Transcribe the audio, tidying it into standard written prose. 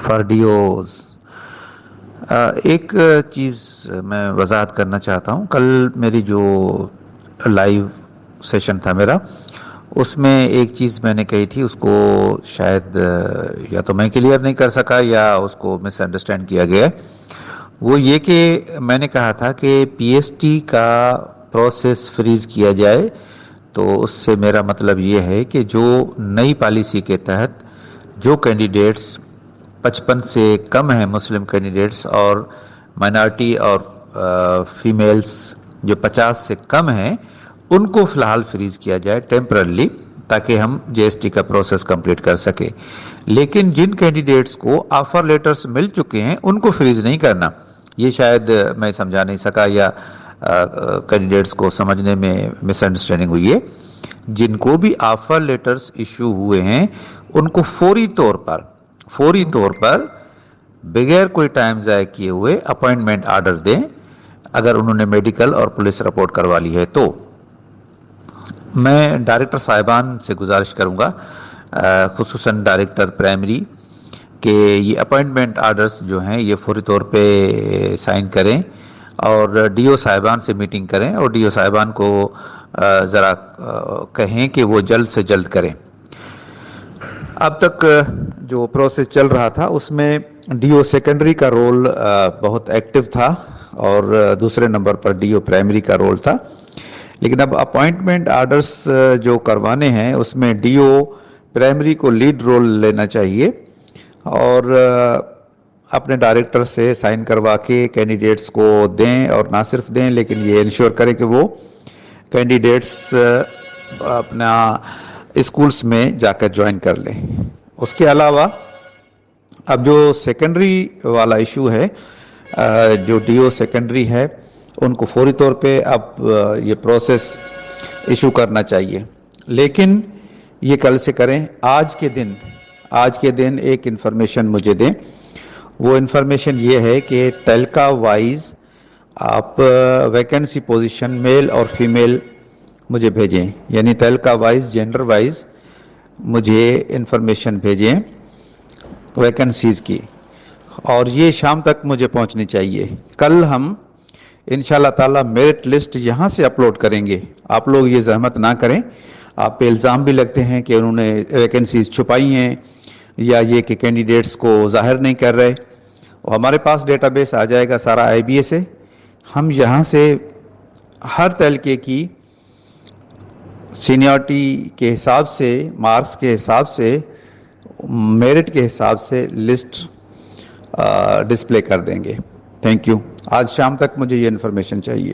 For dues. ایک چیز میں وضاحت کرنا چاہتا ہوں، کل میری جو لائیو سیشن تھا میرا، اس میں ایک چیز میں نے کہی تھی، اس کو شاید یا تو میں کلیئر نہیں کر سکا یا اس کو مس انڈرسٹینڈ کیا گیا۔ وہ یہ کہ میں نے کہا تھا کہ پی ایس ٹی کا پروسیس فریز کیا جائے، تو اس سے میرا مطلب یہ ہے کہ جو نئی پالیسی کے تحت جو کینڈیڈیٹس 55 سے کم ہیں مسلم کینڈیڈیٹس، اور مائنارٹی اور فیمیلز جو 50 سے کم ہیں، ان کو فی الحال فریز کیا جائے ٹیمپررلی، تاکہ ہم جے ایس ٹی کا پروسیس کمپلیٹ کر سکے۔ لیکن جن کینڈیڈیٹس کو آفر لیٹرز مل چکے ہیں ان کو فریز نہیں کرنا۔ یہ شاید میں سمجھا نہیں سکا یا کینڈیڈیٹس کو سمجھنے میں مس انڈرسٹینڈنگ ہوئی ہے۔ جن کو بھی آفر لیٹرز ایشو ہوئے ہیں ان کو فوری طور پر بغیر کوئی ٹائم ضائع کیے ہوئے اپوائنٹمنٹ آرڈر دیں، اگر انہوں نے میڈیکل اور پولیس رپورٹ کروا لی ہے تو۔ میں ڈائریکٹر صاحبان سے گزارش کروں گا، خصوصاً ڈائریکٹر پرائمری، کہ یہ اپوائنٹمنٹ آرڈرز جو ہیں یہ فوری طور پہ سائن کریں، اور ڈی او صاحبان سے میٹنگ کریں، اور ڈی او صاحبان کو ذرا کہیں کہ وہ جلد سے جلد کریں۔ اب تک جو پروسیس چل رہا تھا اس میں ڈی او سیکنڈری کا رول بہت ایکٹیو تھا، اور دوسرے نمبر پر ڈی او پرائمری کا رول تھا۔ لیکن اب اپوائنٹمنٹ آرڈرز جو کروانے ہیں اس میں ڈی او پرائمری کو لیڈ رول لینا چاہیے، اور اپنے ڈائریکٹر سے سائن کروا کے کینڈیڈیٹس کو دیں، اور نہ صرف دیں لیکن یہ انشور کریں کہ وہ کینڈیڈیٹس اپنا اسکولز میں جا کر جوائن کر لیں۔ اس کے علاوہ اب جو سیکنڈری والا ایشو ہے، جو ڈی او سیکنڈری ہے ان کو فوری طور پہ اب یہ پروسیس ایشو کرنا چاہیے، لیکن یہ کل سے کریں۔ آج کے دن ایک انفارمیشن مجھے دیں۔ وہ انفارمیشن یہ ہے کہ تعلقہ وائز آپ ویکنسی پوزیشن میل اور فیمیل مجھے بھیجیں، یعنی تعلقہ وائز، جینڈر وائز مجھے انفارمیشن بھیجیں ویکنسیز کی، اور یہ شام تک مجھے پہنچنی چاہیے۔ کل ہم انشاءاللہ تعالی میرٹ لسٹ یہاں سے اپلوڈ کریں گے۔ آپ لوگ یہ زحمت نہ کریں، آپ پہ الزام بھی لگتے ہیں کہ انہوں نے ویکنسیز چھپائی ہیں، یا یہ کہ کینڈیڈیٹس کو ظاہر نہیں کر رہے۔ ہمارے پاس ڈیٹا بیس آ جائے گا سارا آئی بی اے سے، ہم یہاں سے ہر تعلقے کی سینیورٹی کے حساب سے، مارکس کے حساب سے، میرٹ کے حساب سے لسٹ ڈسپلے کر دیں گے۔ Thank you. آج شام تک مجھے یہ انفارمیشن چاہیے۔